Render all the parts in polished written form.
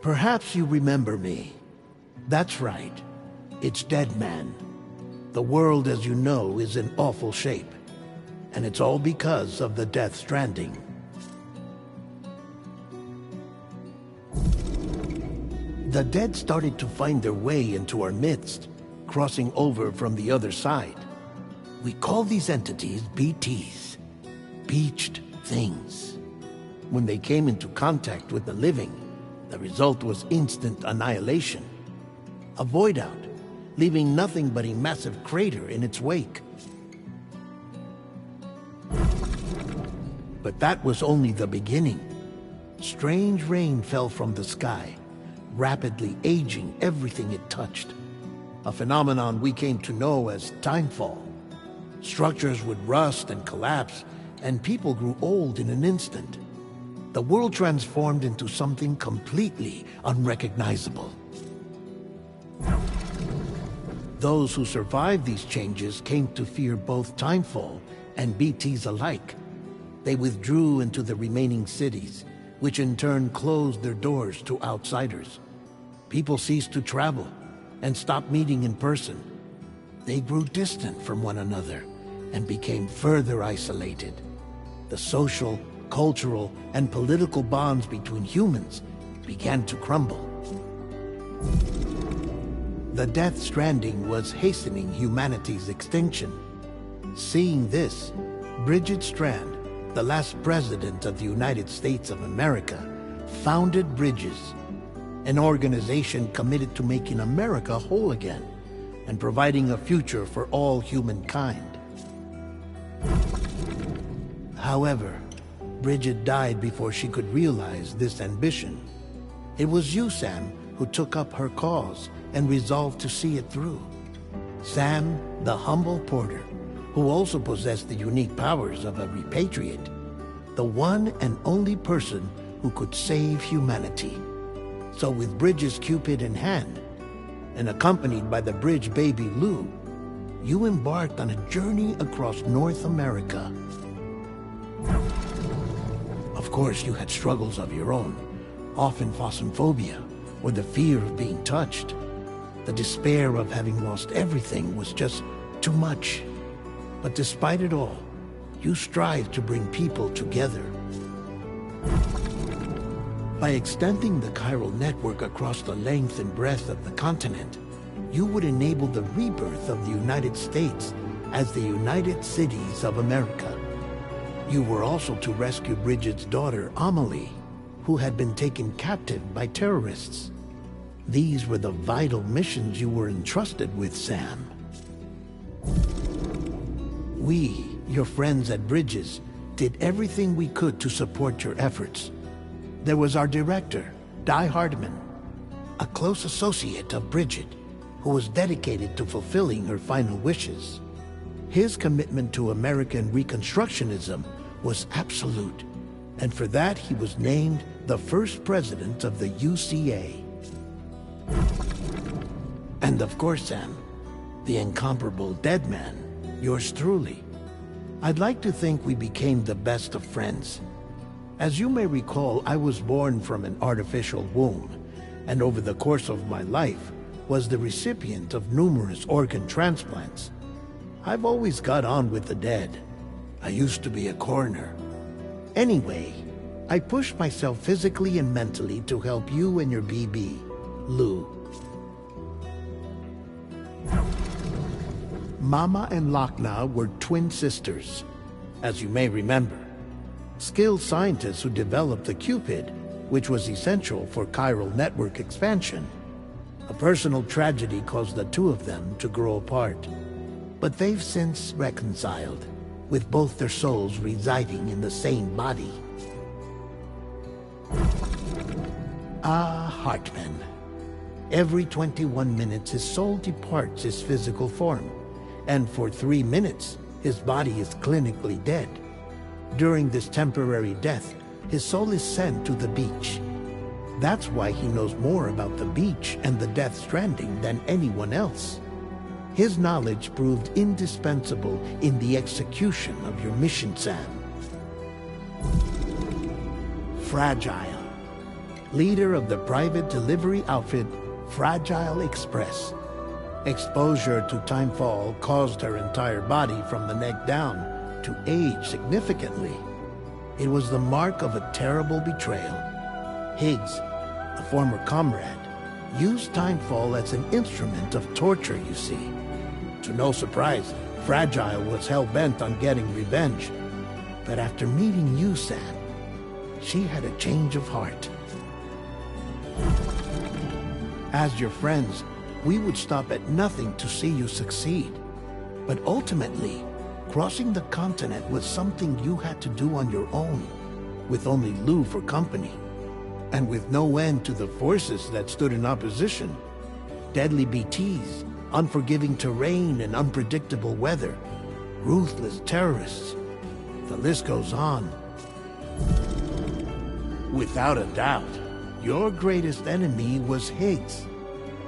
Perhaps you remember me. That's right. It's Dead Man. The world, as you know, is in awful shape. And it's all because of the Death Stranding. The dead started to find their way into our midst, crossing over from the other side. We call these entities BTs, Beached Things. When they came into contact with the living, the result was instant annihilation. A void out, leaving nothing but a massive crater in its wake. But that was only the beginning. Strange rain fell from the sky, rapidly aging everything it touched. A phenomenon we came to know as timefall. Structures would rust and collapse, and people grew old in an instant. The world transformed into something completely unrecognizable. Those who survived these changes came to fear both timefall and BTs alike. They withdrew into the remaining cities, which in turn closed their doors to outsiders. People ceased to travel and stopped meeting in person. They grew distant from one another and became further isolated. The social, cultural, and political bonds between humans began to crumble. The Death Stranding was hastening humanity's extinction. Seeing this, Bridget Strand, the last president of the United States of America, founded Bridges, an organization committed to making America whole again and providing a future for all humankind. However, Bridget died before she could realize this ambition. It was you, Sam, who took up her cause and resolved to see it through. Sam, the humble porter, who also possessed the unique powers of a repatriate, the one and only person who could save humanity. So with Bridges' Cupid in hand, and accompanied by the bridge baby Lou, you embarked on a journey across North America. Of course, you had struggles of your own, often phasmophobia, or the fear of being touched. The despair of having lost everything was just too much. But despite it all, you strive to bring people together. By extending the chiral network across the length and breadth of the continent, you would enable the rebirth of the United States as the United Cities of America. You were also to rescue Bridget's daughter, Amelie, who had been taken captive by terrorists. These were the vital missions you were entrusted with, Sam. We, your friends at Bridges, did everything we could to support your efforts. There was our director, Di Hardman, a close associate of Bridget, who was dedicated to fulfilling her final wishes. His commitment to American Reconstructionism was absolute, and for that he was named the first president of the UCA. And of course, Sam, the incomparable Dead Man, yours truly. I'd like to think we became the best of friends. As you may recall, I was born from an artificial womb, and over the course of my life was the recipient of numerous organ transplants. I've always got on with the dead. I used to be a coroner. Anyway, I pushed myself physically and mentally to help you and your BB, Lou. Mama and Lakna were twin sisters, as you may remember. Skilled scientists who developed the Cupid, which was essential for chiral network expansion. A personal tragedy caused the two of them to grow apart. But they've since reconciled, with both their souls residing in the same body. Hartman. Every 21 minutes his soul departs his physical form, and for 3 minutes his body is clinically dead. During this temporary death, his soul is sent to the beach. That's why he knows more about the beach and the Death Stranding than anyone else. His knowledge proved indispensable in the execution of your mission, Sam. Fragile. leader of the private delivery outfit Fragile Express. Exposure to timefall caused her entire body from the neck down to age significantly. It was the mark of a terrible betrayal. Higgs, a former comrade, used timefall as an instrument of torture, you see. To no surprise, Fragile was hell-bent on getting revenge. But after meeting you, Sam, she had a change of heart. As your friends, we would stop at nothing to see you succeed. But ultimately, crossing the continent was something you had to do on your own, with only Lou for company, and with no end to the forces that stood in opposition. Deadly BTs, unforgiving terrain and unpredictable weather, ruthless terrorists. The list goes on. Without a doubt, your greatest enemy was Higgs.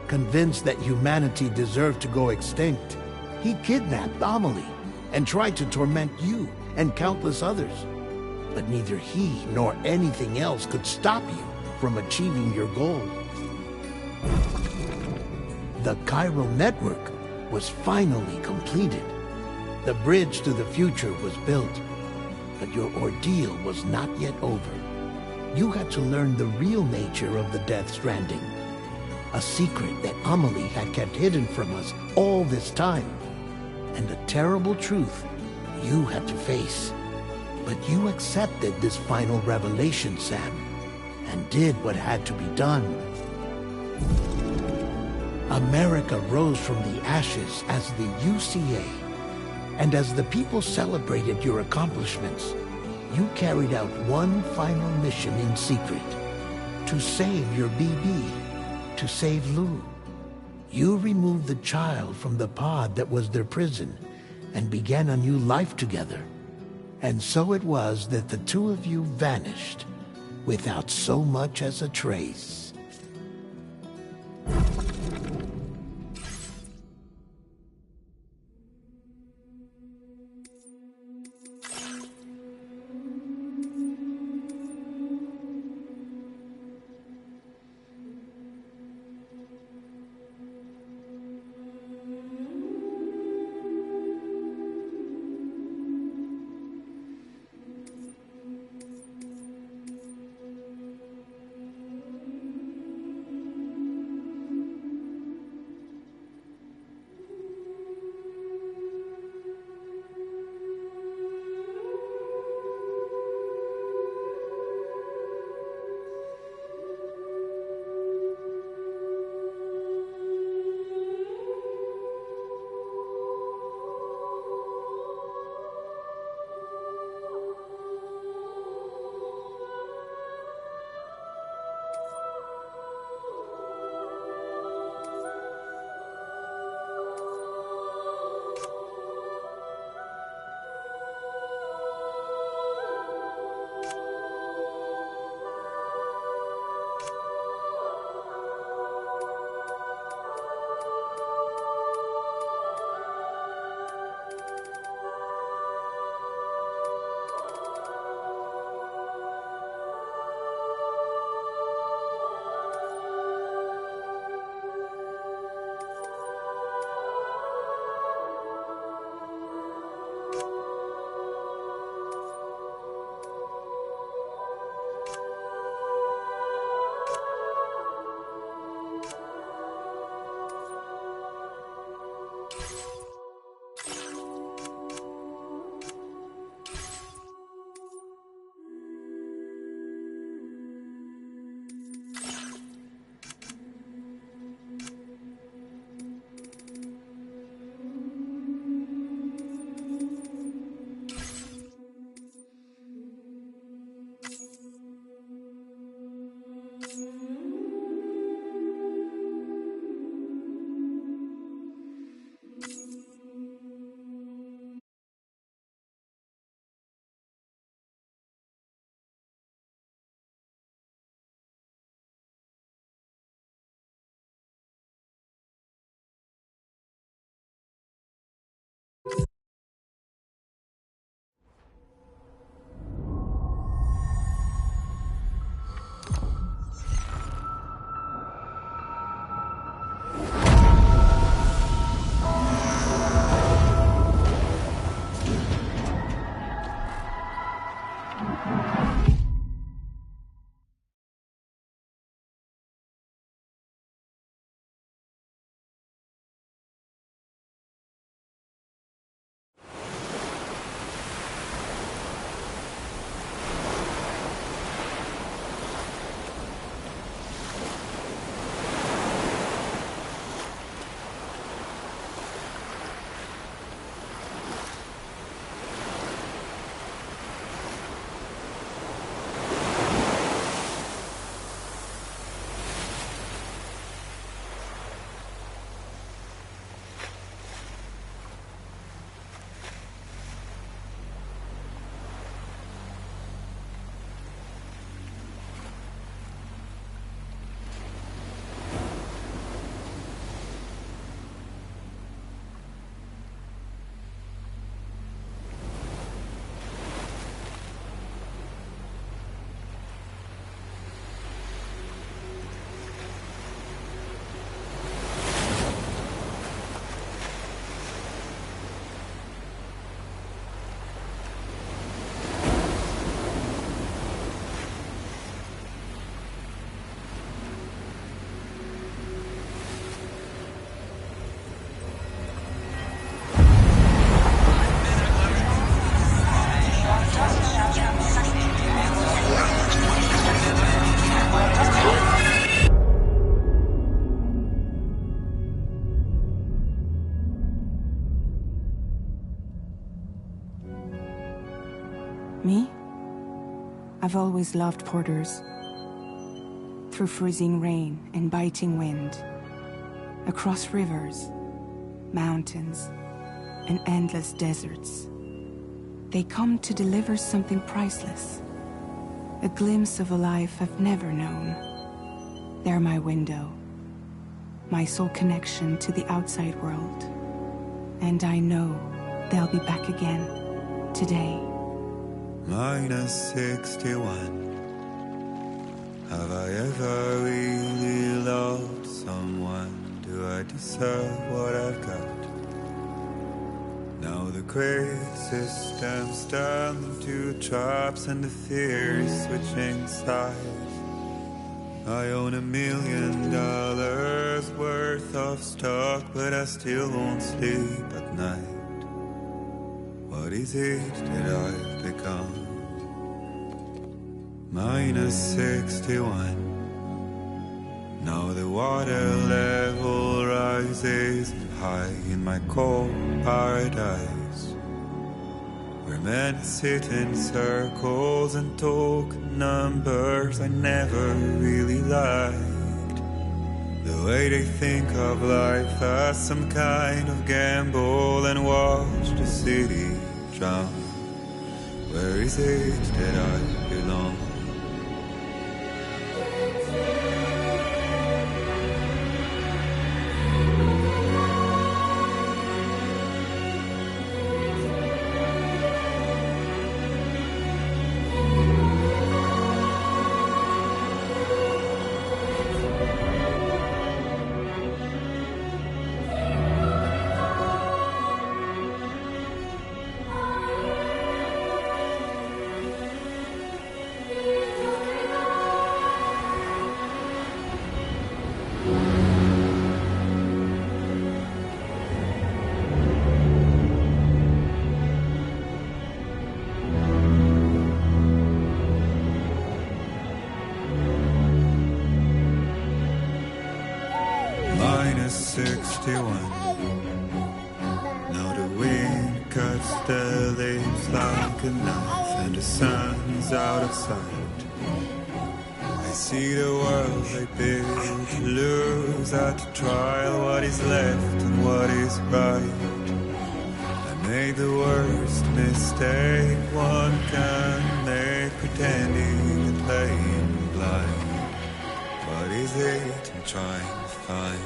Convinced that humanity deserved to go extinct, he kidnapped Amelie and tried to torment you and countless others. But neither he nor anything else could stop you from achieving your goal. The chiral network was finally completed. The bridge to the future was built, but your ordeal was not yet over. You had to learn the real nature of the Death Stranding, a secret that Amelie had kept hidden from us all this time, and a terrible truth you had to face. But you accepted this final revelation, Sam, and did what had to be done. America rose from the ashes as the UCA, and as the people celebrated your accomplishments, you carried out one final mission in secret, to save your BB, to save Lou. You removed the child from the pod that was their prison and began a new life together. And so it was that the two of you vanished without so much as a trace. I've always loved porters. Through freezing rain and biting wind, across rivers, mountains, and endless deserts, they come to deliver something priceless. A glimpse of a life I've never known. They're my window, my sole connection to the outside world. And I know they'll be back again, today. Minus 61. Have I ever really loved someone? Do I deserve what I've got? Now the great systems turn into traps and the fear is switching sides. I own $1 million worth of stock, but I still won't sleep at night. What is it that I've become? Minus 61. Now the water level rises high in my cold paradise, where men sit in circles and talk numbers I never really liked. The way they think of life as some kind of gamble and watch the city drown. Where is it that I belong? Minus 61. Now the wind cuts the leaves like a knife and the sun's out of sight. I see the world they build to lose at the trial, what is left and what is right. I made the worst mistake one can make, pretending and playing blind. What is it I'm trying to find?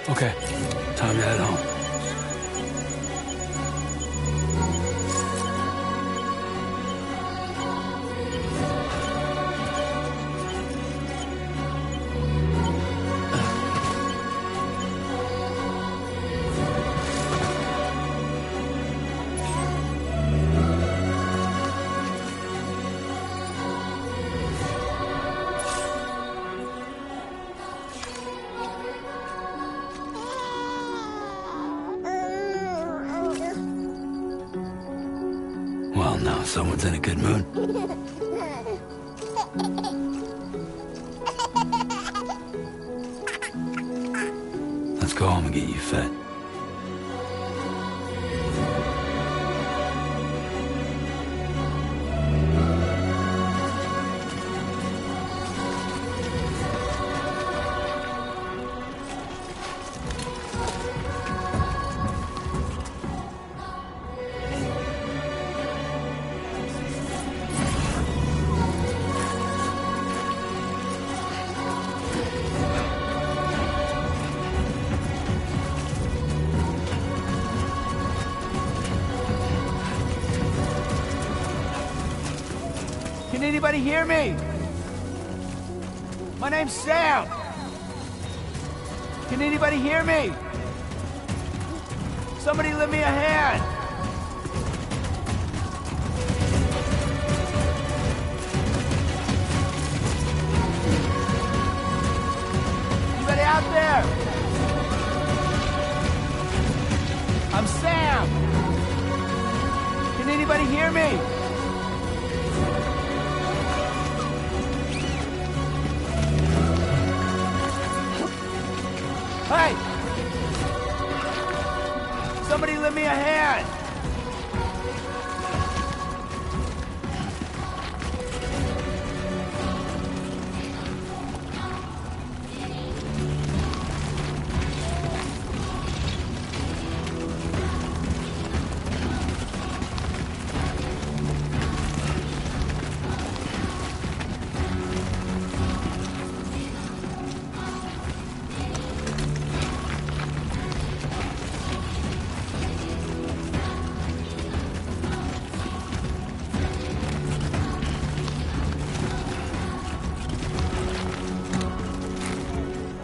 Okay, time to head home. Well, now someone's in a good mood. Let's go home and get you fed. Can anybody hear me? My name's Sam. Can anybody hear me? Somebody lend me a hand. Anybody out there? I'm Sam. Can anybody hear me? Hey! Somebody lend me a hand!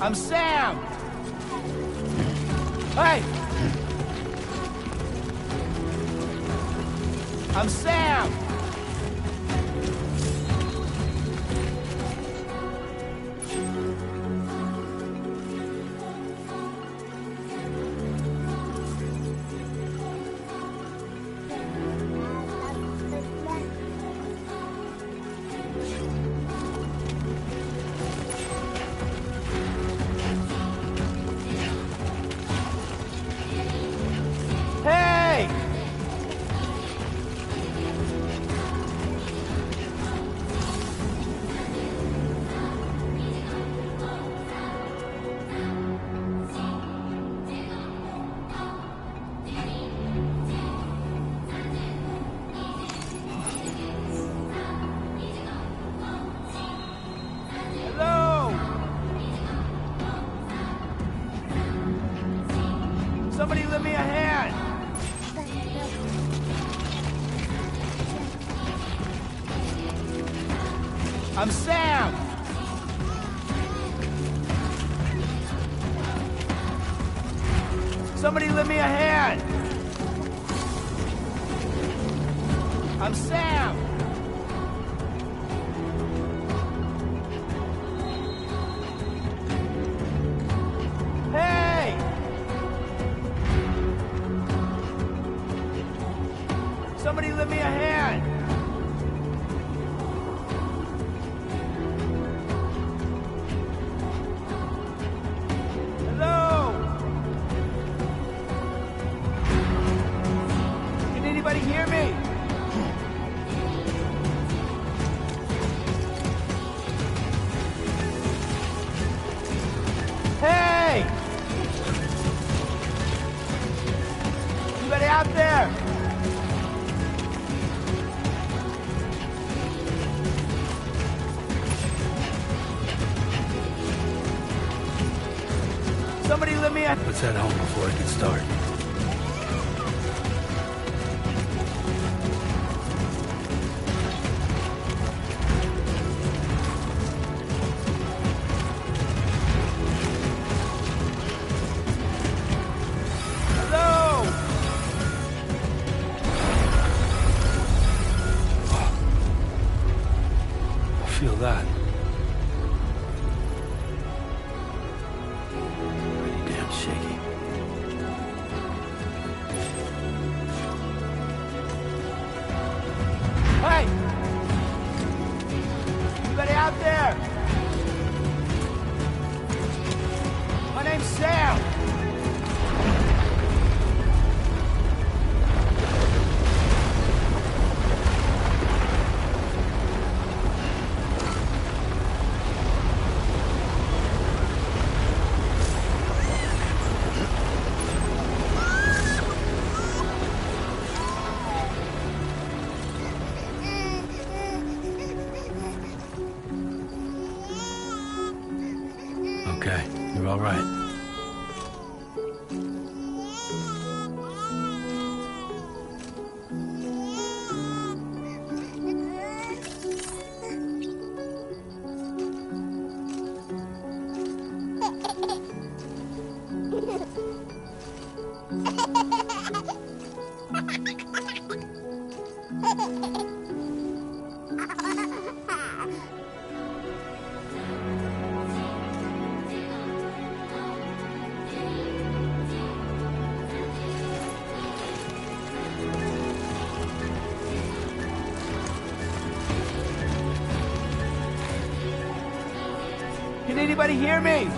I'm Sam! Hey! I'm Sam! Hey! Hello! Somebody lend me a hand! I'm Sam! Somebody lend me a hand! I'm Sam! Hey! Somebody lend me a hand! Hello? Can anybody hear me? Hey! Anybody out there? Somebody let me... Let's head home before it can start. Hello! I feel that. Pretty damn shaky. Hey! Anybody out there? My name's Sam. Okay, you're all right. Can anybody hear me?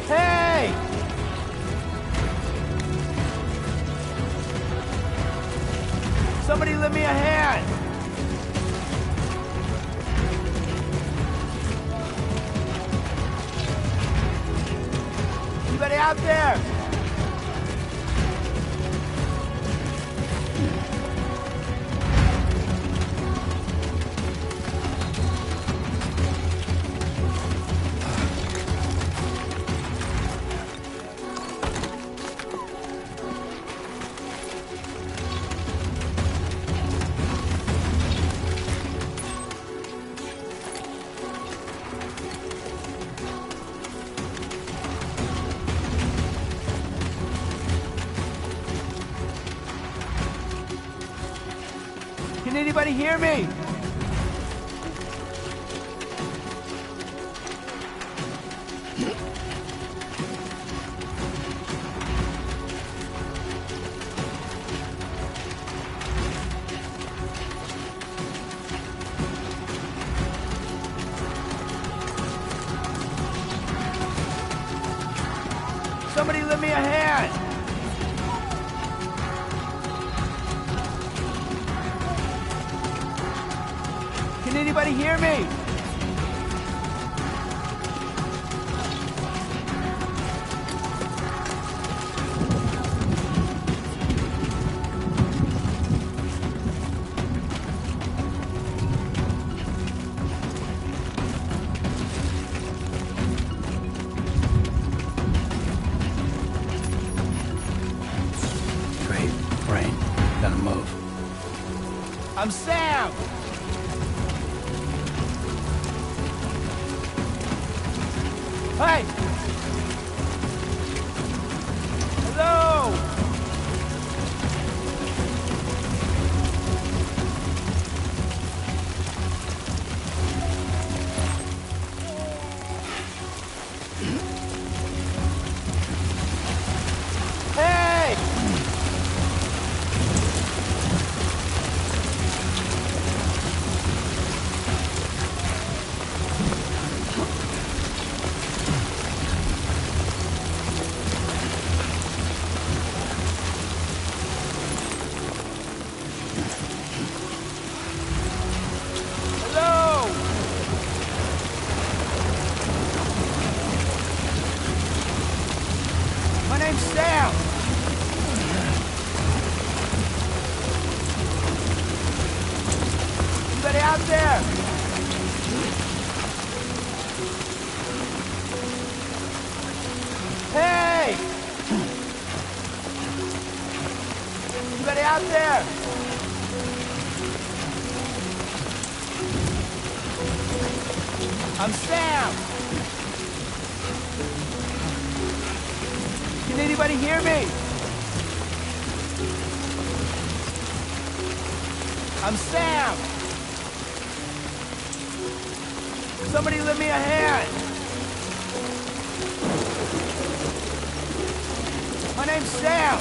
Hey! Somebody lend me a hand. Anybody out there? Can anybody hear me? Somebody lend me a hand! Can anybody hear me? Great. Rain. Gotta move. I'm Sam! Hey! Hello! Hey! Hello! My name's Sam! Anybody out there? Hey! Anybody out there? I'm Sam! Can anybody hear me? I'm Sam! Somebody lend me a hand! My name's Sam!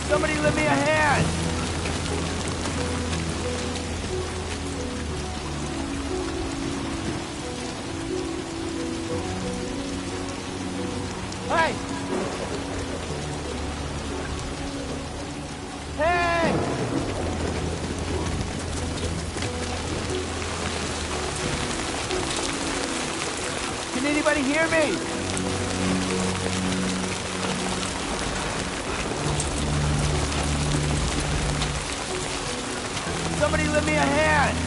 Somebody lend me a hand! Hey! Hey! Can anybody hear me? Somebody lend me a hand!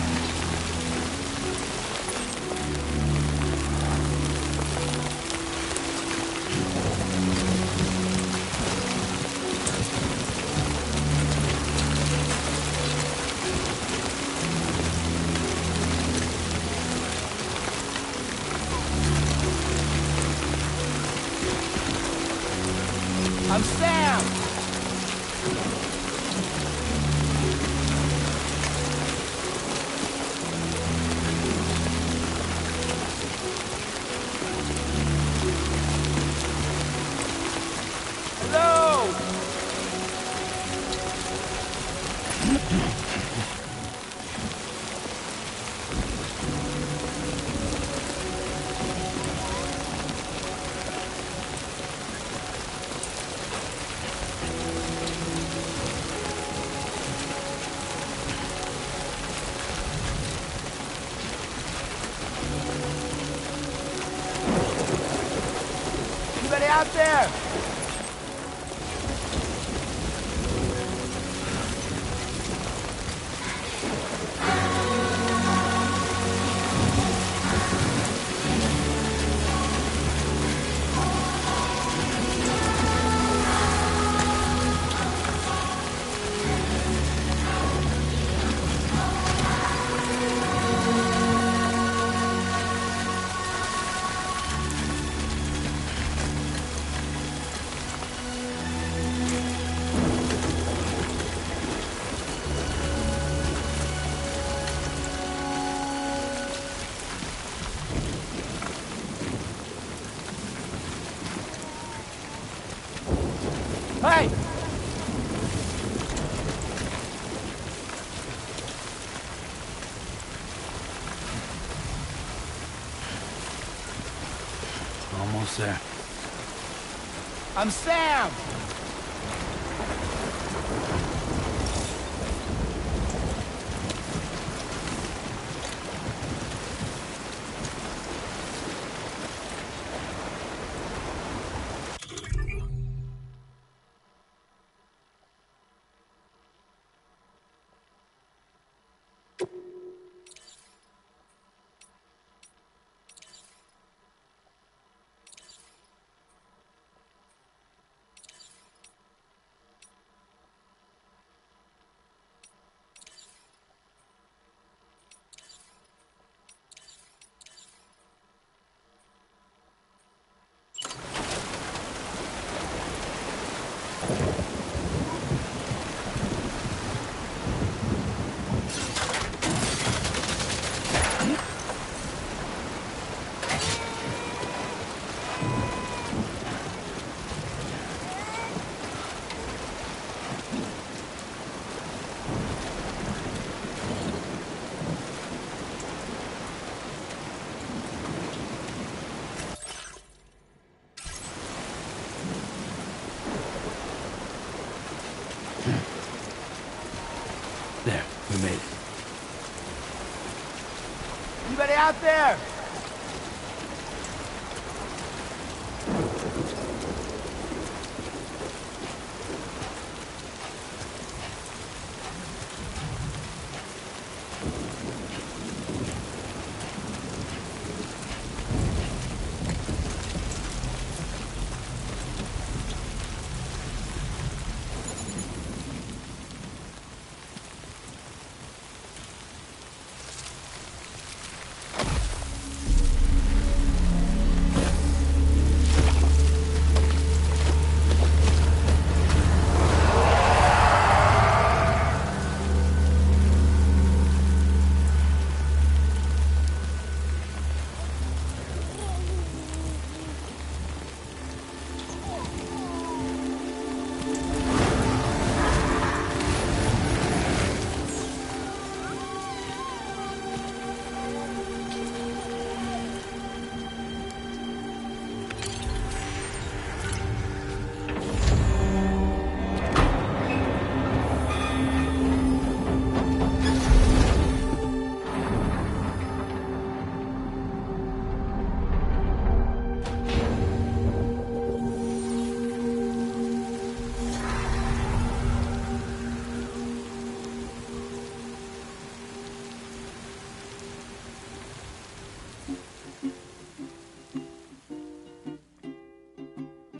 I'm Sam! Hello! Anybody out there? way! Almost there. I'm Sam! There, we made it. Anybody out there?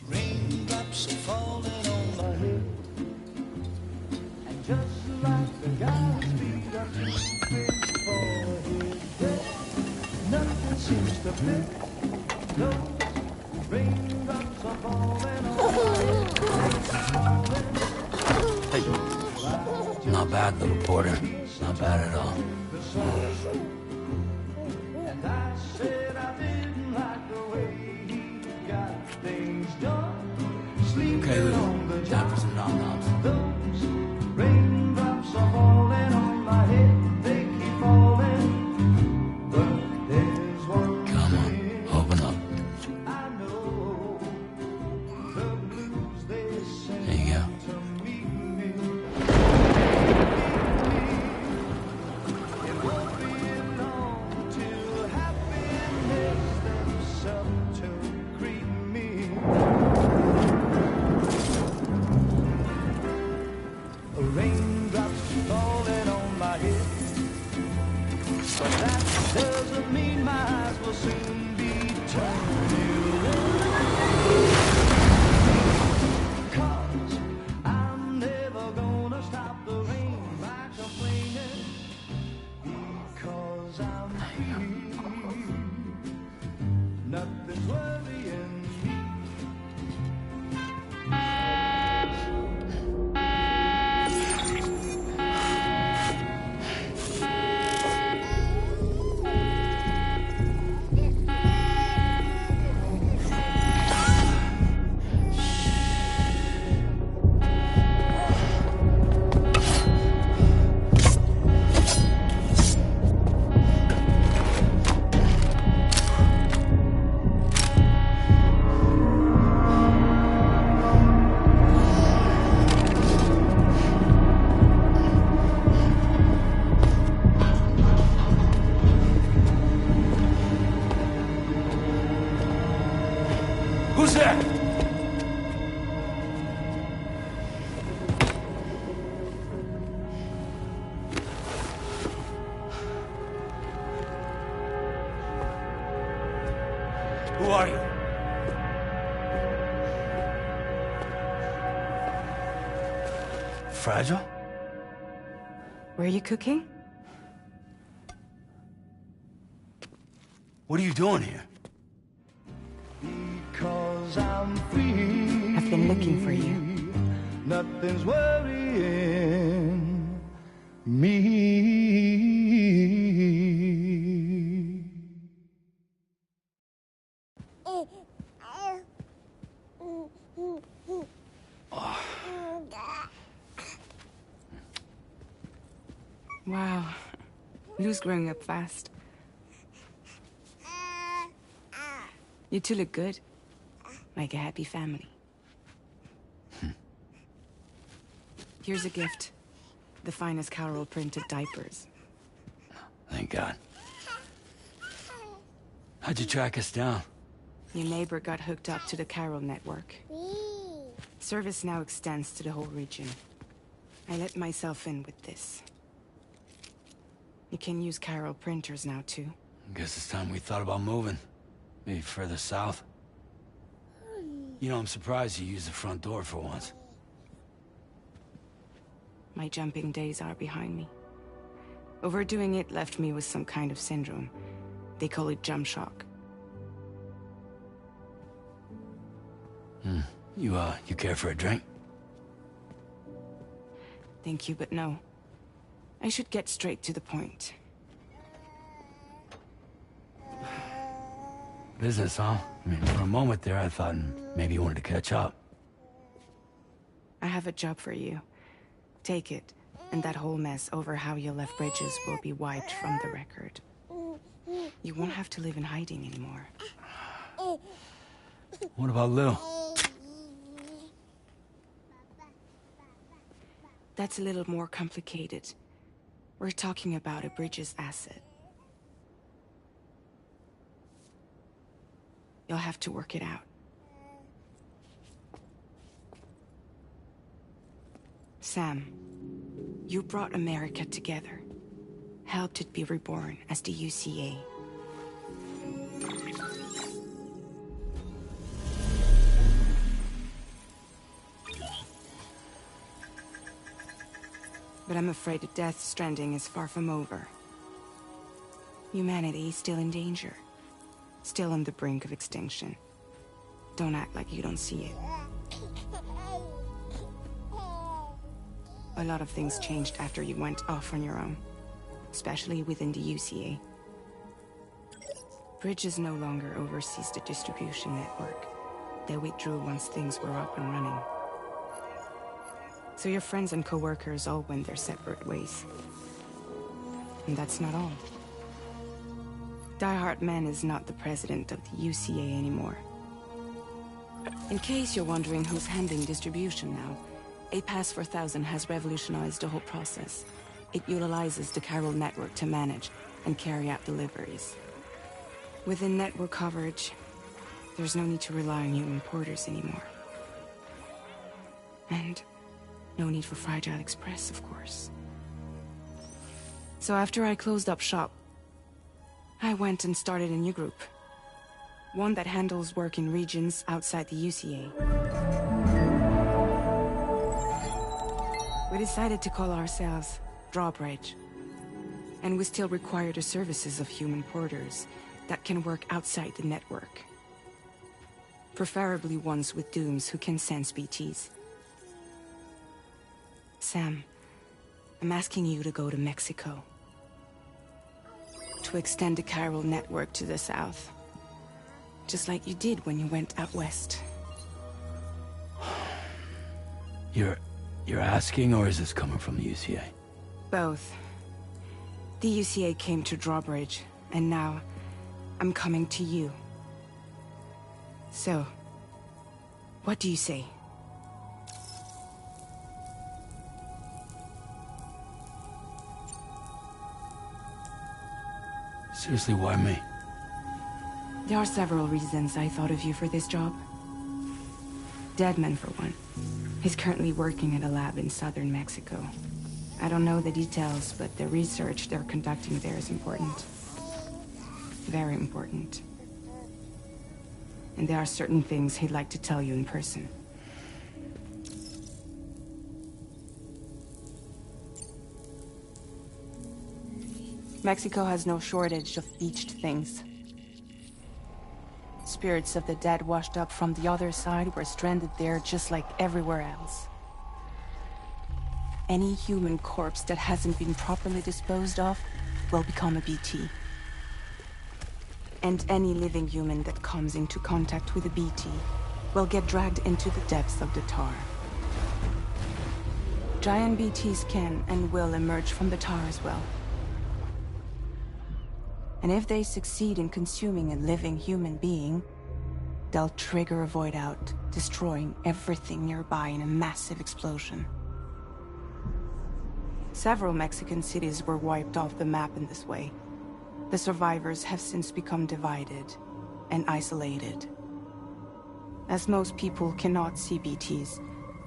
Raindrops are falling on my head, and just like the guy's feet are too big for his bed, nothing seems to fit. Those raindrops are falling on my head. Hey, not bad, little porter. Not bad at all. And I said I didn't like the way he got things done. Okay, Lou. Time for some nom-noms. Those raindrops are falling on my head. They keep falling, but there's one Come on, thing open up. I know. The blues they sing There you go. to meet me. It won't be long till happiness themselves to greet me. fragile? Were you cooking? What are you doing here? Because I'm free. I've been looking for you. Nothing's worrying me. Wow. Lou's growing up fast. You two look good. Like a happy family. Here's a gift. The finest Carol printed diapers. Thank God. How'd you track us down? Your neighbor got hooked up to the Carol network. Service now extends to the whole region. I let myself in with this. You can use Carol printers now, too. Guess it's time we thought about moving. Maybe further south. You know, I'm surprised you used the front door for once. My jumping days are behind me. Overdoing it left me with some kind of syndrome. They call it jump shock. You care for a drink? Thank you, but no. I should get straight to the point. Business, huh? I mean, for a moment there, I thought maybe you wanted to catch up. I have a job for you. Take it, and that whole mess over how you left Bridges will be wiped from the record. You won't have to live in hiding anymore. What about Lou? That's a little more complicated. We're talking about a Bridges asset. You'll have to work it out. Sam, you brought America together. Helped it be reborn as the UCA. But I'm afraid that Death Stranding is far from over. Humanity is still in danger. Still on the brink of extinction. Don't act like you don't see it. A lot of things changed after you went off on your own. Especially within the UCA. Bridges no longer oversees the distribution network. They withdrew once things were up and running. So your friends and co-workers all went their separate ways. And that's not all. Die Hard Man is not the president of the UCA anymore. In case you're wondering who's handling distribution now, A Pass for 1000 has revolutionized the whole process. It utilizes the Carol network to manage and carry out deliveries. Within network coverage, there's no need to rely on human porters anymore. And no need for Fragile Express, of course. So after I closed up shop, I went and started a new group. One that handles work in regions outside the UCA. We decided to call ourselves Drawbridge. And we still require the services of human porters that can work outside the network. Preferably ones with dooms who can sense BTs. Sam, I'm asking you to go to Mexico. To extend the Carol network to the south. Just like you did when you went out west. You're asking, or is this coming from the UCA? Both. The UCA came to Drawbridge, and now I'm coming to you. So, what do you say? Seriously, why me? There are several reasons I thought of you for this job. Deadman, for one. He's currently working at a lab in southern Mexico. I don't know the details, but the research they're conducting there is important. Very important. And there are certain things he'd like to tell you in person. Mexico has no shortage of beached things. Spirits of the dead washed up from the other side were stranded there just like everywhere else. Any human corpse that hasn't been properly disposed of will become a BT. And any living human that comes into contact with a BT will get dragged into the depths of the tar. Giant BTs can and will emerge from the tar as well. And if they succeed in consuming a living human being, they'll trigger a void out, destroying everything nearby in a massive explosion. Several Mexican cities were wiped off the map in this way. The survivors have since become divided and isolated. As most people cannot see BTs,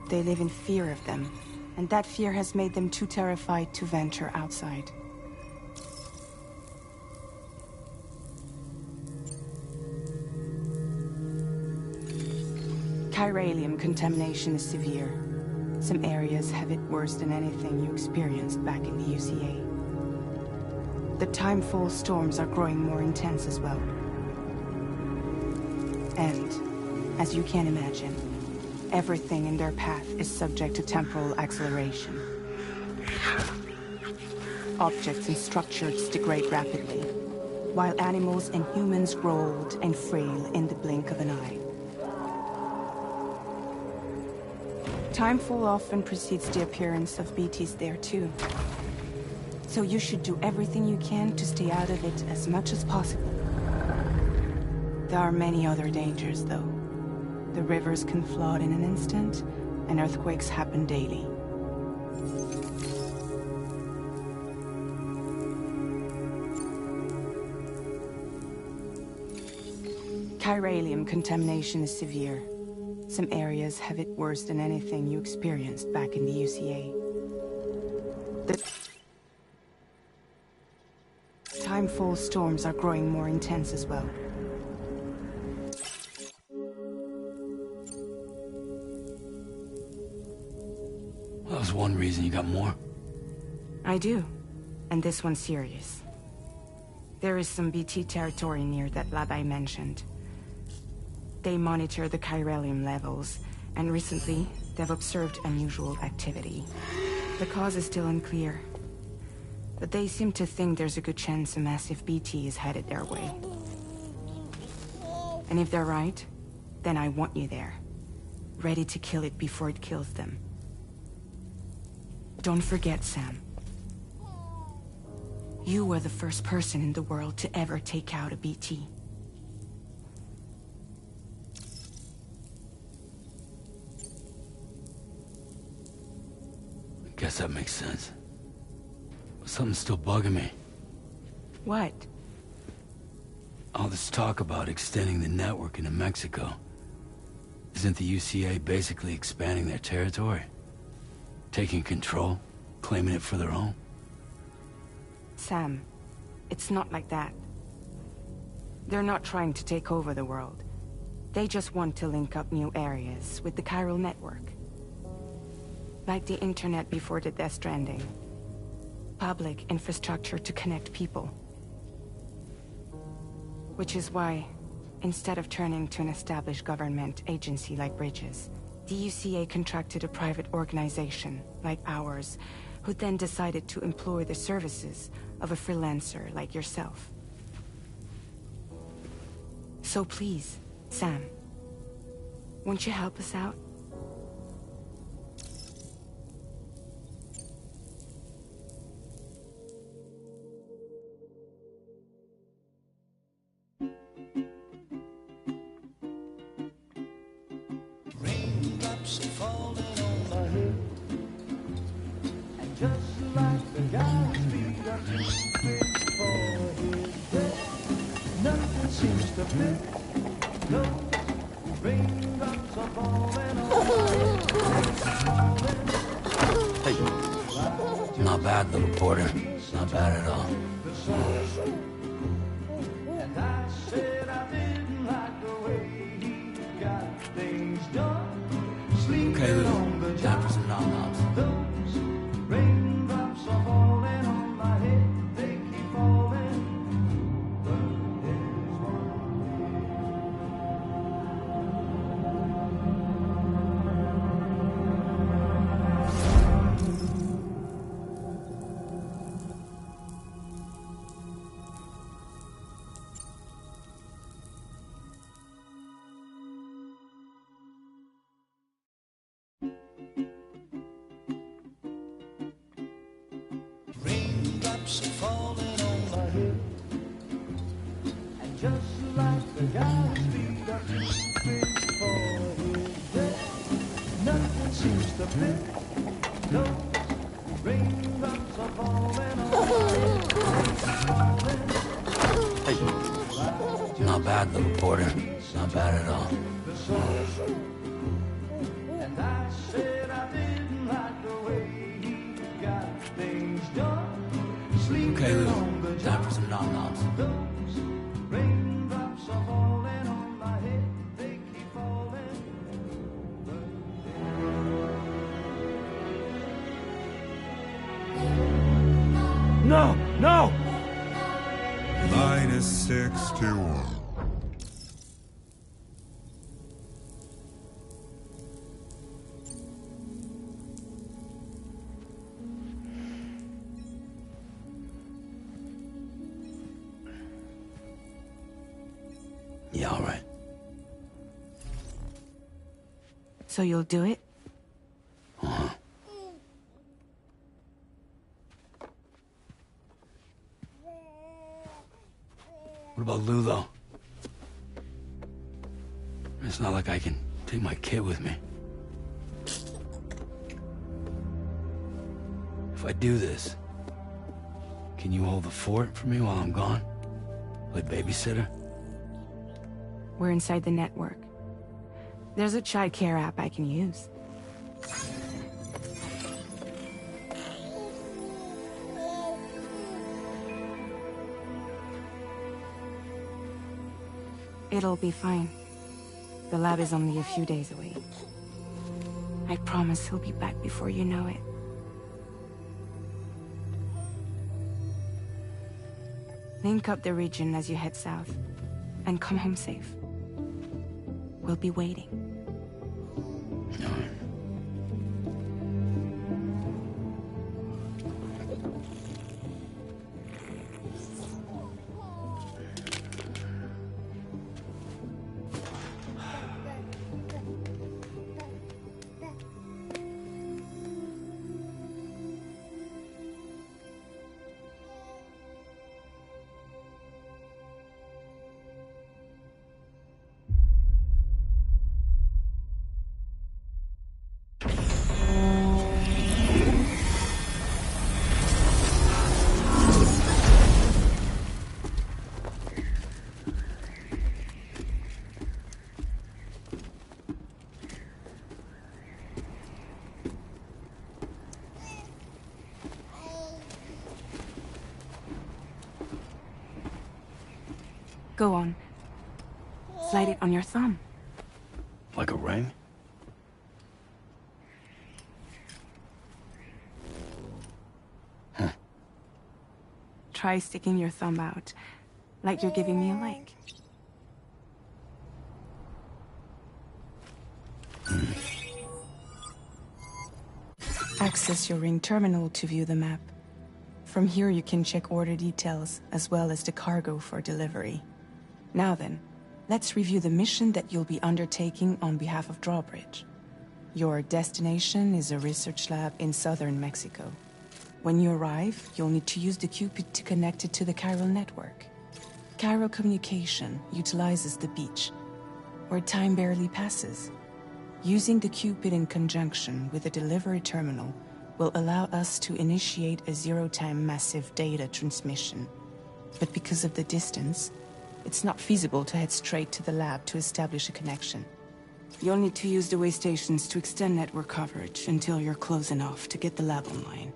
they live in fear of them, and that fear has made them too terrified to venture outside. Chiralium contamination is severe. Some areas have it worse than anything you experienced back in the UCA. The timefall storms are growing more intense as well. And, as you can imagine, everything in their path is subject to temporal acceleration. Objects and structures degrade rapidly, while animals and humans grow old and frail in the blink of an eye. Timefall often precedes the appearance of BTs there too. So you should do everything you can to stay out of it as much as possible. There are many other dangers, though. The rivers can flood in an instant, and earthquakes happen daily. Chiralium contamination is severe. Some areas have it worse than anything you experienced back in the UCA. The timefall storms are growing more intense as well. That was one reason you got more. I do, and this one's serious. There is some BT territory near that lab I mentioned. They monitor the chiralium levels, and recently, they've observed unusual activity. The cause is still unclear, but they seem to think there's a good chance a massive BT is headed their way. And if they're right, then I want you there, ready to kill it before it kills them. Don't forget, Sam. You were the first person in the world to ever take out a BT. Guess that makes sense. But something's still bugging me. What? All this talk about extending the network into Mexico. Isn't the UCA basically expanding their territory? Taking control? Claiming it for their own? Sam, it's not like that. They're not trying to take over the world. They just want to link up new areas with the chiral network. Like the internet before the Death Stranding. Public infrastructure to connect people. Which is why, instead of turning to an established government agency like Bridges, the UCA contracted a private organization, like ours, who then decided to employ the services of a freelancer like yourself. So please, Sam, won't you help us out? Raindrops are falling on my head, and just like the guy's feet are too big for his head, nothing seems to fit. No, raindrops are falling on my head. Hey, not bad, little porter. Not bad at all. And I said I didn't like the way he got things done. Okay, Lou. Time for some nom-noms. Those raindrops are falling on my head. They keep falling. Raindrops are falling on my head. Hey. Not bad, little porter. Not bad at all. And I said I didn't like the way he got things done. Sleeping Okay, Lou. on the Time for some nom-noms. Those raindrops are falling on my head. They keep falling. No! No! -61. Yeah, all right. So you'll do it? Uh-huh. What about Lou, though? It's not like I can take my kid with me. If I do this, can you hold the fort for me while I'm gone? Play babysitter? We're inside the network. There's a child care app I can use. It'll be fine. The lab is only a few days away. I promise he'll be back before you know it. Link up the region as you head south, and come home safe. We'll be waiting. All right. Go on. Slide it on your thumb. Like a ring? Huh. Try sticking your thumb out, like you're giving me a like. Access your ring terminal to view the map. From here you can check order details, as well as the cargo for delivery. Now then, let's review the mission that you'll be undertaking on behalf of Drawbridge. Your destination is a research lab in southern Mexico. When you arrive, you'll need to use the Cupid to connect it to the chiral network. Chiral communication utilizes the beach, where time barely passes. Using the Cupid in conjunction with the delivery terminal will allow us to initiate a zero-time massive data transmission. But because of the distance, it's not feasible to head straight to the lab to establish a connection. You'll need to use the way stations to extend network coverage until you're close enough to get the lab online.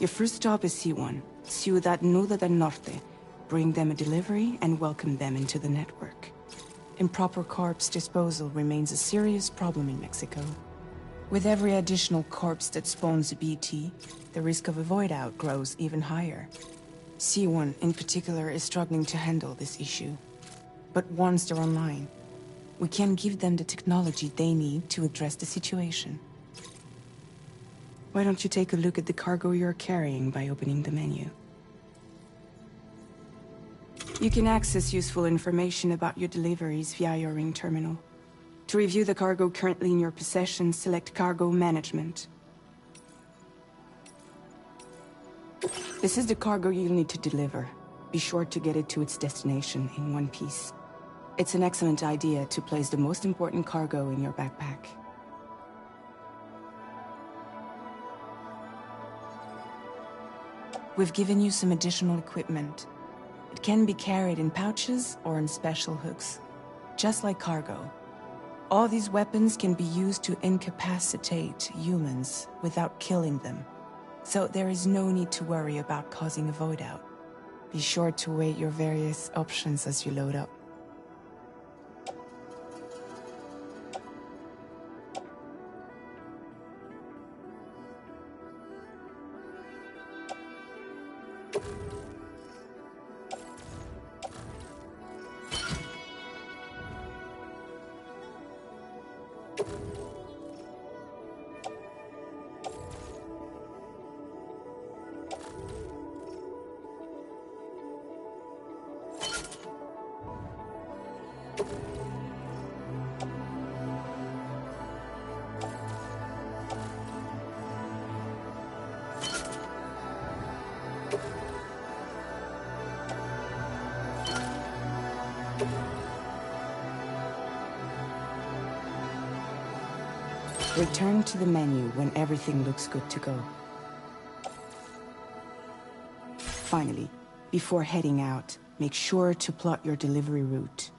Your first stop is C1, Ciudad Nuda del Norte. Bring them a delivery and welcome them into the network. Improper corpse disposal remains a serious problem in Mexico. With every additional corpse that spawns a BT, the risk of a void out grows even higher. C1 in particular is struggling to handle this issue. But once they're online, we can give them the technology they need to address the situation. Why don't you take a look at the cargo you're carrying by opening the menu? You can access useful information about your deliveries via your ring terminal. To review the cargo currently in your possession, select Cargo Management. This is the cargo you'll need to deliver. Be sure to get it to its destination in one piece. It's an excellent idea to place the most important cargo in your backpack. We've given you some additional equipment. It can be carried in pouches or in special hooks, just like cargo. All these weapons can be used to incapacitate humans without killing them, so there is no need to worry about causing a void out. Be sure to weigh your various options as you load up. Return to the menu when everything looks good to go. Finally, before heading out, make sure to plot your delivery route.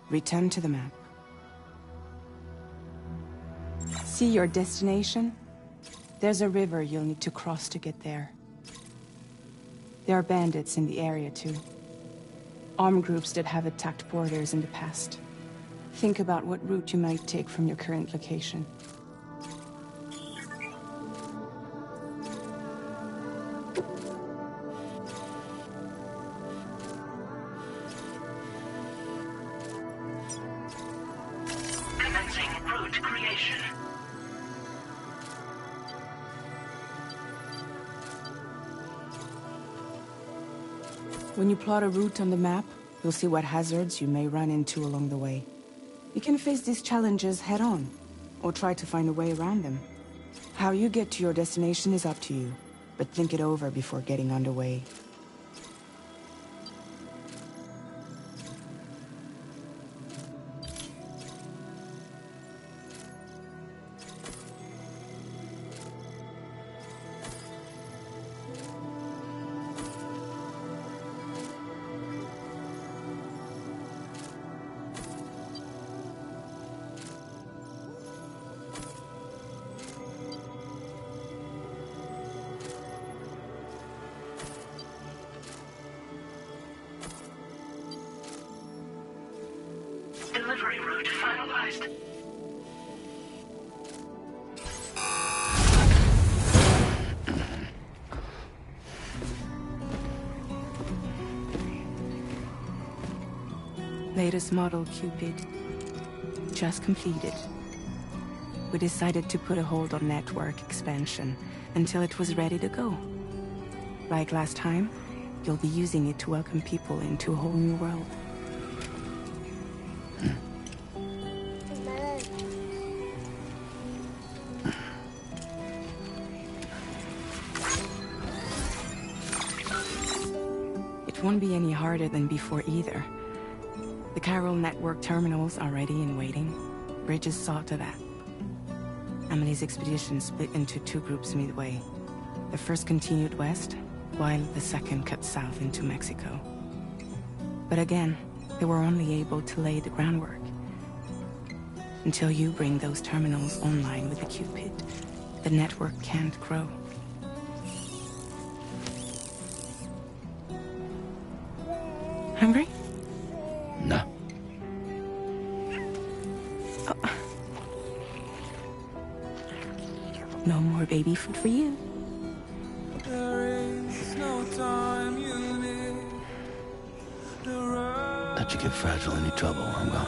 Return to the map. See your destination? There's a river you'll need to cross to get there. There are bandits in the area too. Armed groups that have attacked borders in the past. Think about what route you might take from your current location. When you plot a route on the map, you'll see what hazards you may run into along the way. You can face these challenges head-on, or try to find a way around them. How you get to your destination is up to you, but think it over before getting underway. Delivery route finalized. Latest model Cupid. Just completed. We decided to put a hold on network expansion until it was ready to go. Like last time, you'll be using it to welcome people into a whole new world. It won't be any harder than before either. The Chiral network terminals are ready and waiting. Bridges saw to that. Emily's expedition split into two groups midway. The first continued west, while the second cut south into Mexico. But again, they were only able to lay the groundwork. Until you bring those terminals online with the Cupid, the network can't grow. Hungry? No. Oh. No more baby food for you. Let you get fragile any trouble, I'm gone.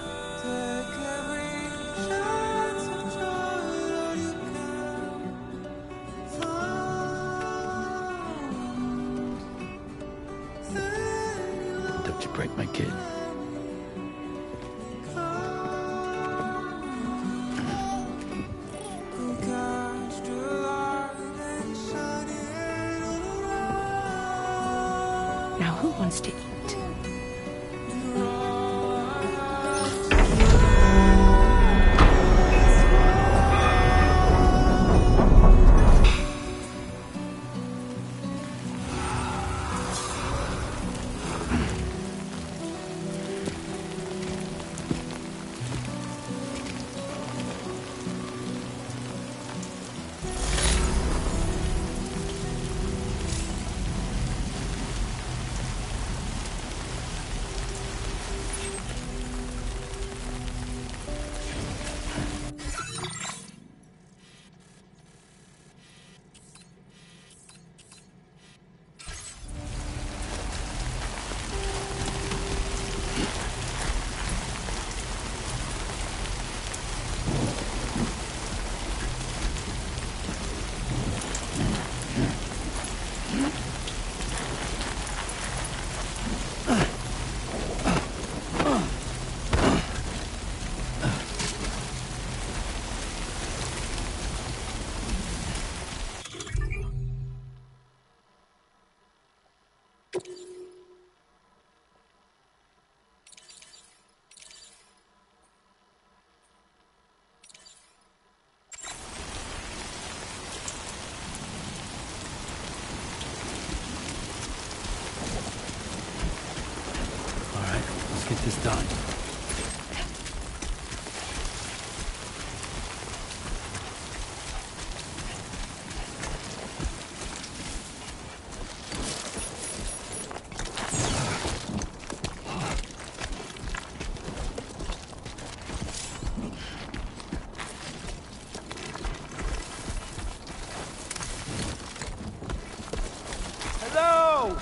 Don't you break my kid. Now who wants to eat? this done. Hello!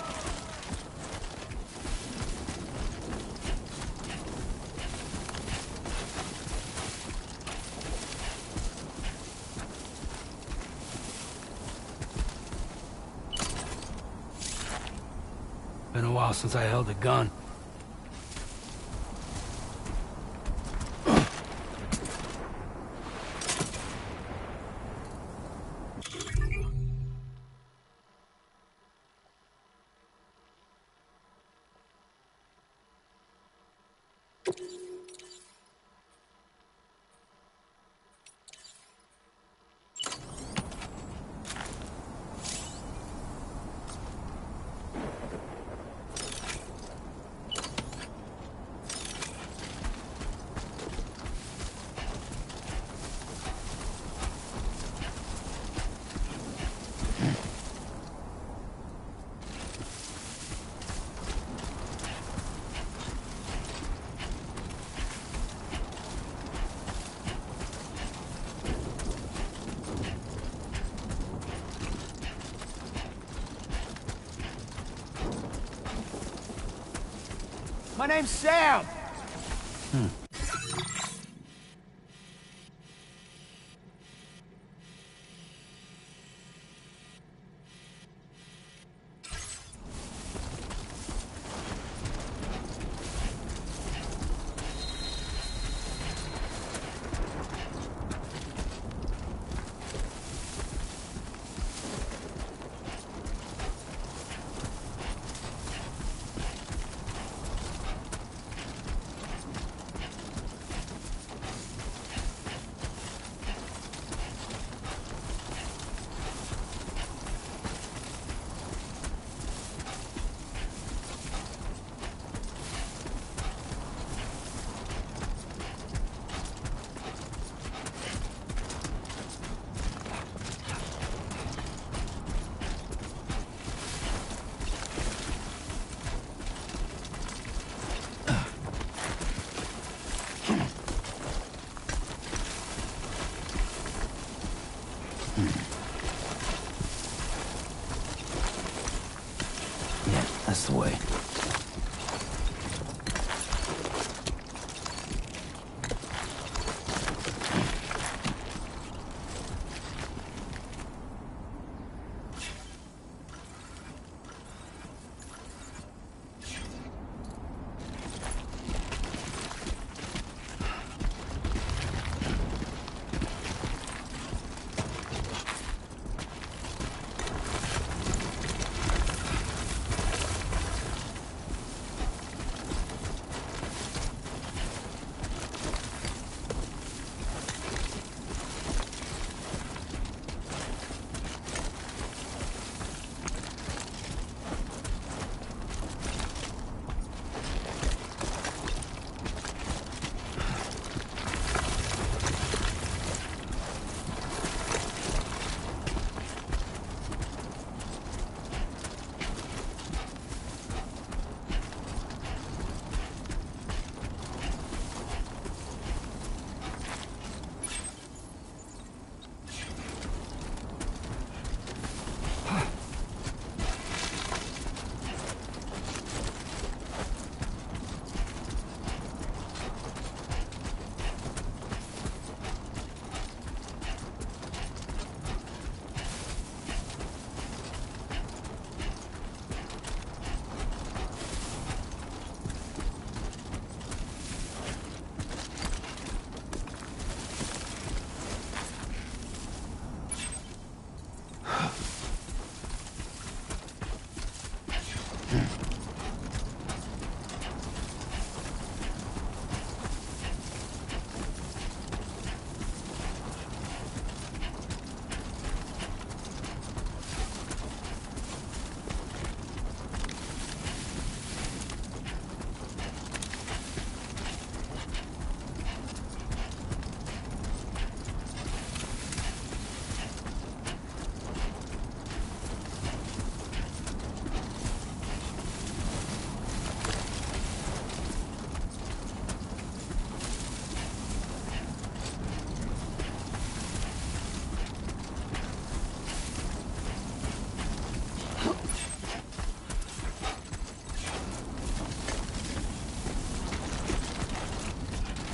Been a while since I held a gun. My name's Sam! Yeah, that's the way.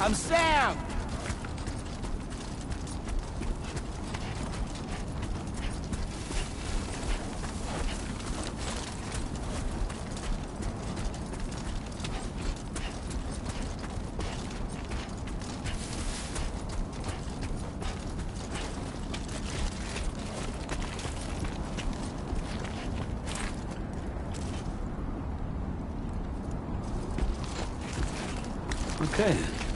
I'm Sam! Okay then.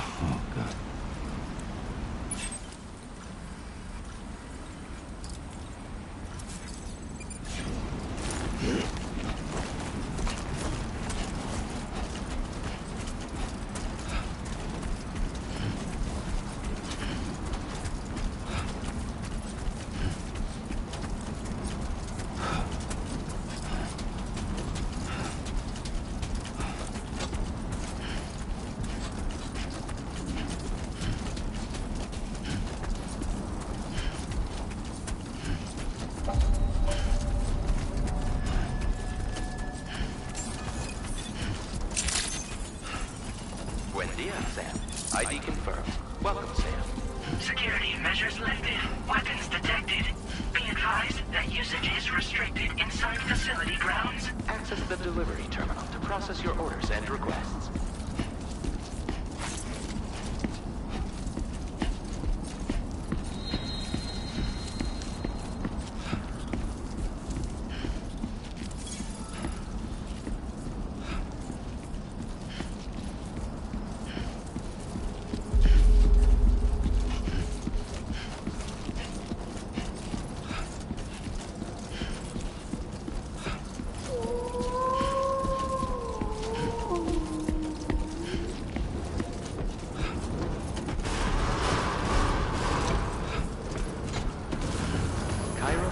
Oh, God. Buen dia, Sam. ID confirmed. Welcome, Sam. Security measures lifted. Weapons detected. Be advised that usage is restricted inside facility grounds. Access the delivery terminal to process your orders and requests.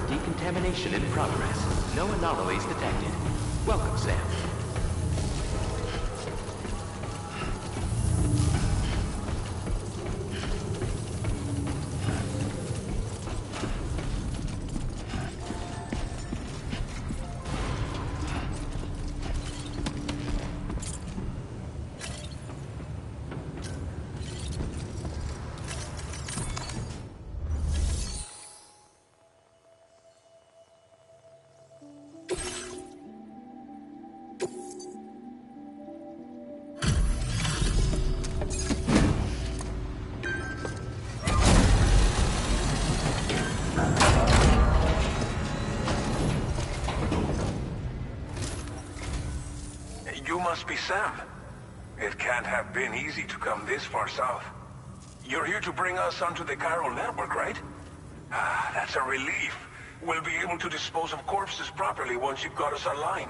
Decontamination in progress. No anomalies detected. Welcome, Sam. You must be Sam. It can't have been easy to come this far south. You're here to bring us onto the chiral network, right? Ah, that's a relief. We'll be able to dispose of corpses properly once you've got us online.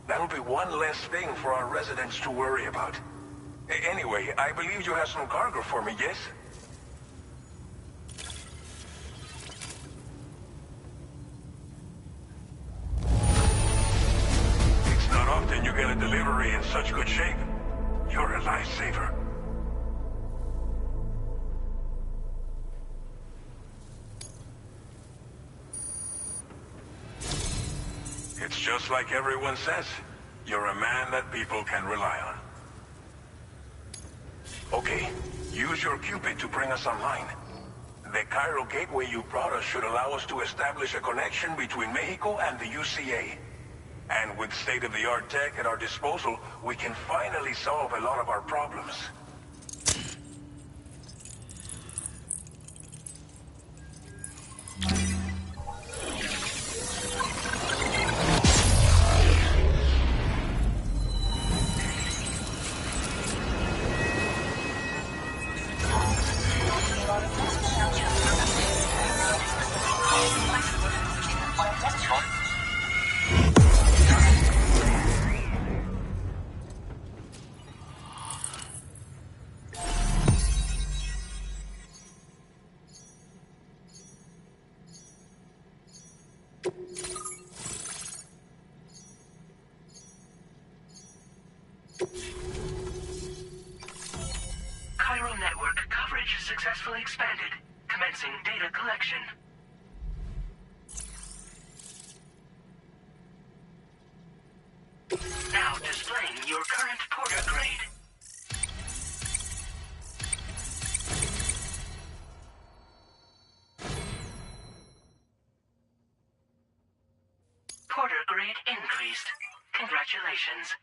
That'll be one less thing for our residents to worry about. Anyway, I believe you have some cargo for me, yes? It's not often you get a delivery in such good shape. You're a lifesaver. It's just like everyone says. You're a man that people can rely on. Okay, use your Cupid to bring us online. The chiral gateway you brought us should allow us to establish a connection between Mexico and the UCA. And with state-of-the-art tech at our disposal, we can finally solve a lot of our problems. Chiral network coverage successfully expanded. Commencing data collection. Now displaying your current porter grade. Porter grade increased. Congratulations.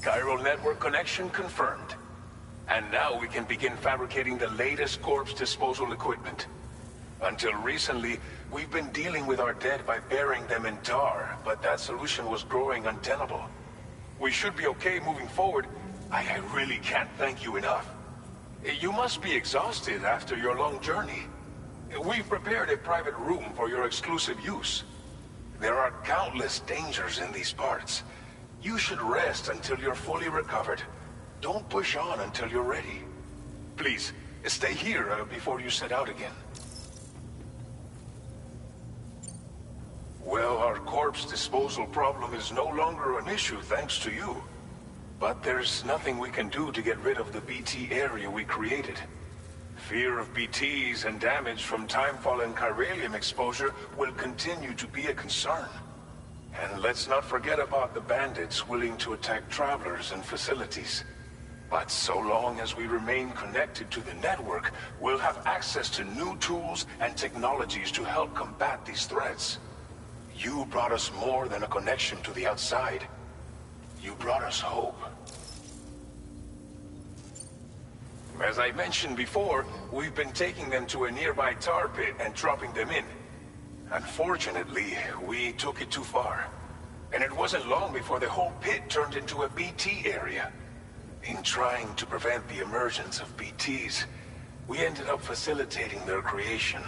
Chiral network connection confirmed. And now we can begin fabricating the latest corpse disposal equipment. Until recently, we've been dealing with our dead by burying them in tar, but that solution was growing untenable. We should be okay moving forward. I really can't thank you enough. You must be exhausted after your long journey. We've prepared a private room for your exclusive use. There are countless dangers in these parts. You should rest until you're fully recovered. Don't push on until you're ready. Please, stay here before you set out again. Well, our corpse disposal problem is no longer an issue thanks to you. But there's nothing we can do to get rid of the BT area we created. Fear of BTs and damage from timefall and chiralium exposure will continue to be a concern. And let's not forget about the bandits willing to attack travelers and facilities. But so long as we remain connected to the network, we'll have access to new tools and technologies to help combat these threats. You brought us more than a connection to the outside. You brought us hope. As I mentioned before, we've been taking them to a nearby tar pit and dropping them in. Unfortunately, we took it too far. And it wasn't long before the whole pit turned into a BT area. In trying to prevent the emergence of BTs, we ended up facilitating their creation.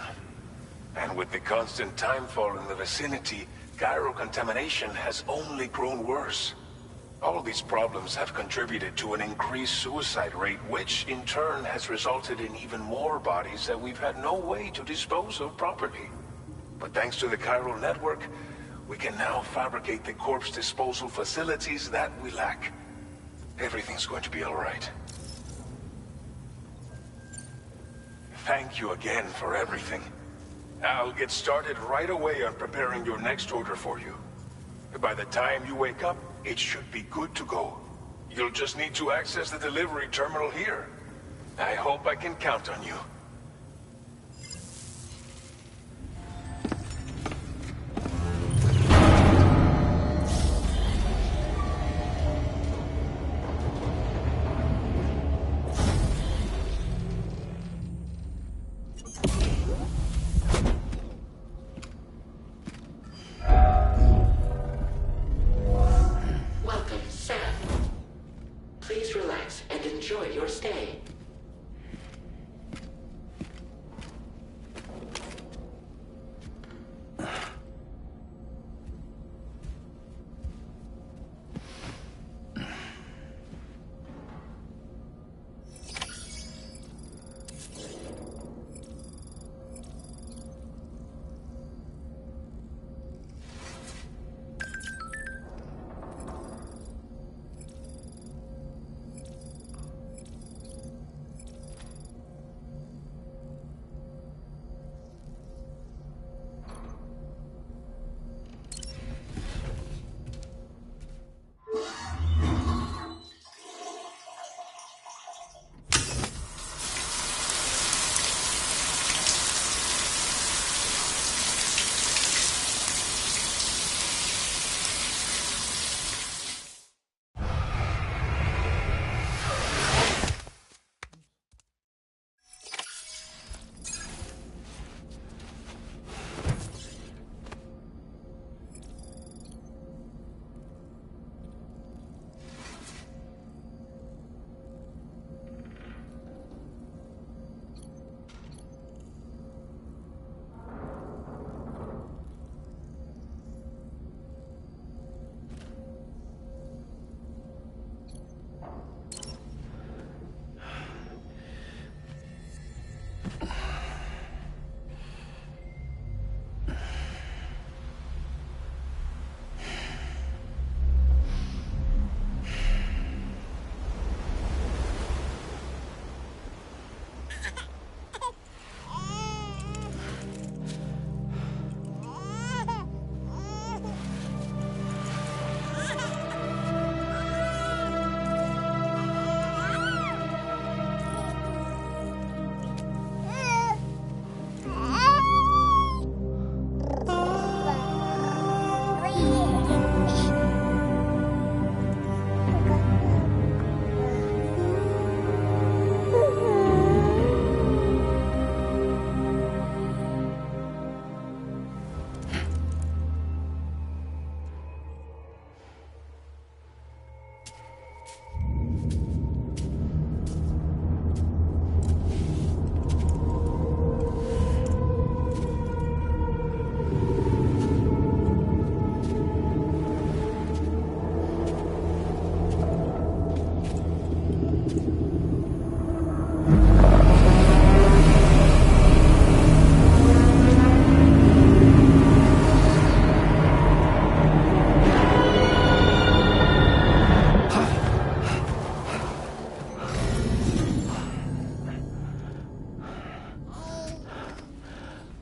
And with the constant timefall in the vicinity, gyro contamination has only grown worse. All of these problems have contributed to an increased suicide rate, which in turn has resulted in even more bodies that we've had no way to dispose of properly. But thanks to the chiral network, we can now fabricate the corpse disposal facilities that we lack. Everything's going to be all right. Thank you again for everything. I'll get started right away on preparing your next order for you. By the time you wake up, it should be good to go. You'll just need to access the delivery terminal here. I hope I can count on you.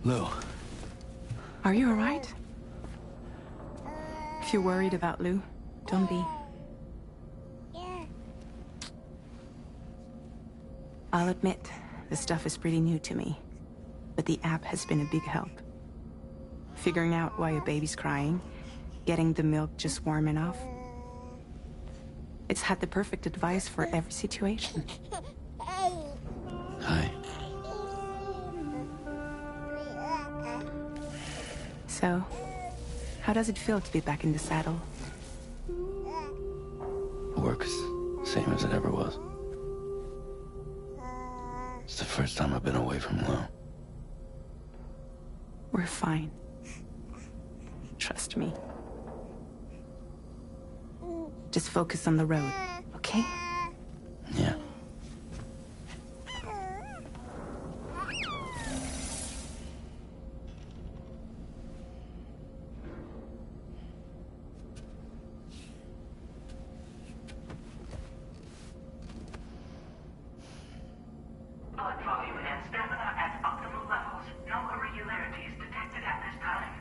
Lou. Are you alright? If you're worried about Lou, don't be. I'll admit, the stuff is pretty new to me, but the app has been a big help. Figuring out why a baby's crying, getting the milk just warm enough. It's had the perfect advice for every situation. Hi. So, how does it feel to be back in the saddle? Work's same as it ever was. It's the first time I've been away from Lou. We're fine. Trust me. Just focus on the road, okay? Yeah. Blood volume and stamina at optimal levels. No irregularities detected at this time.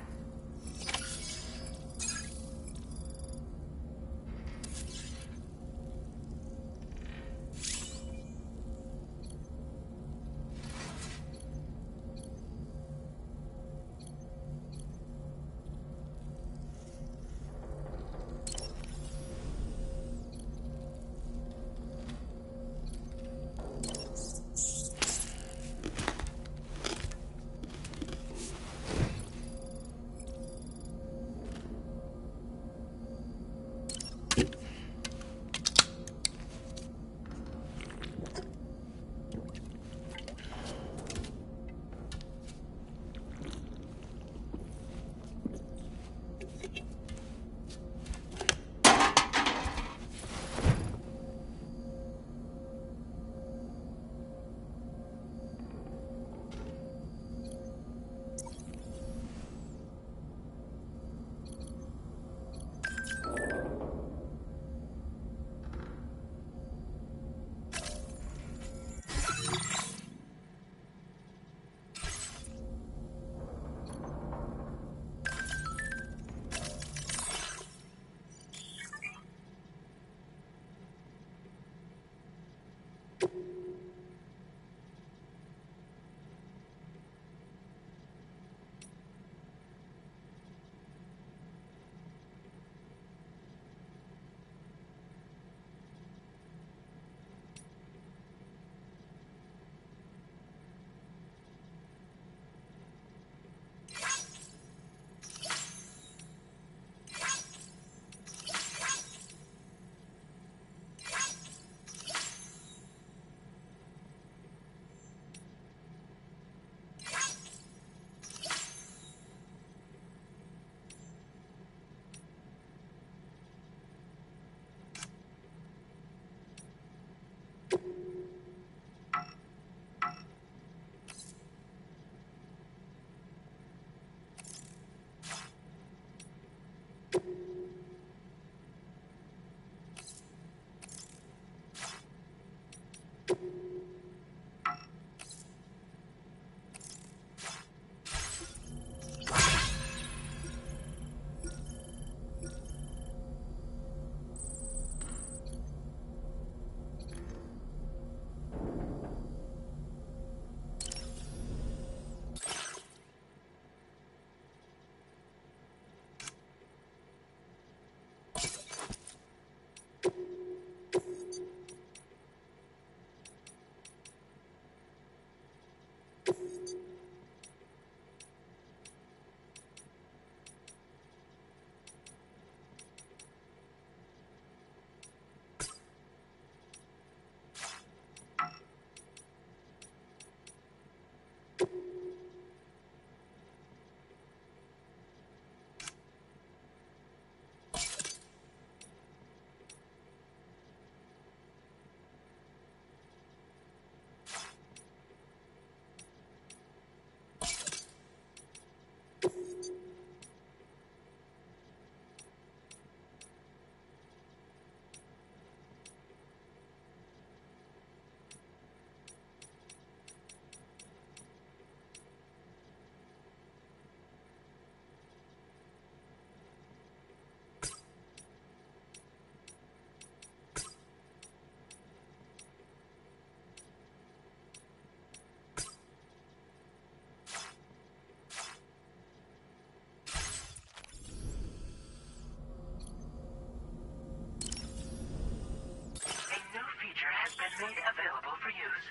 for use.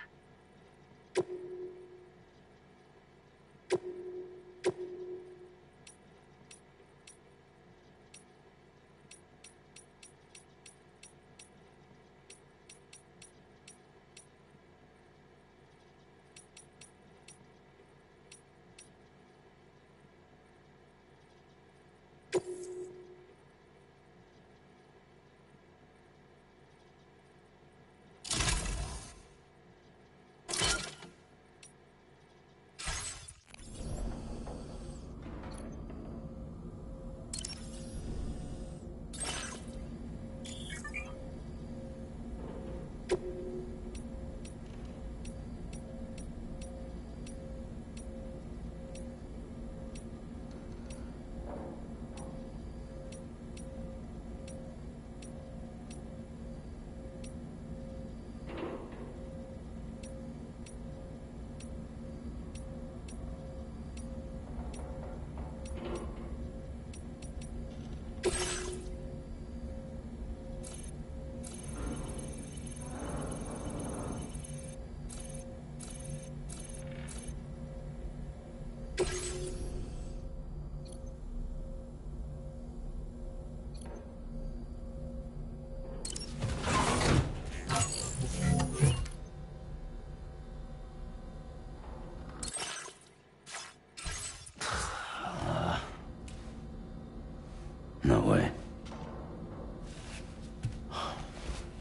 No way.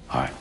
All right.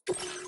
you.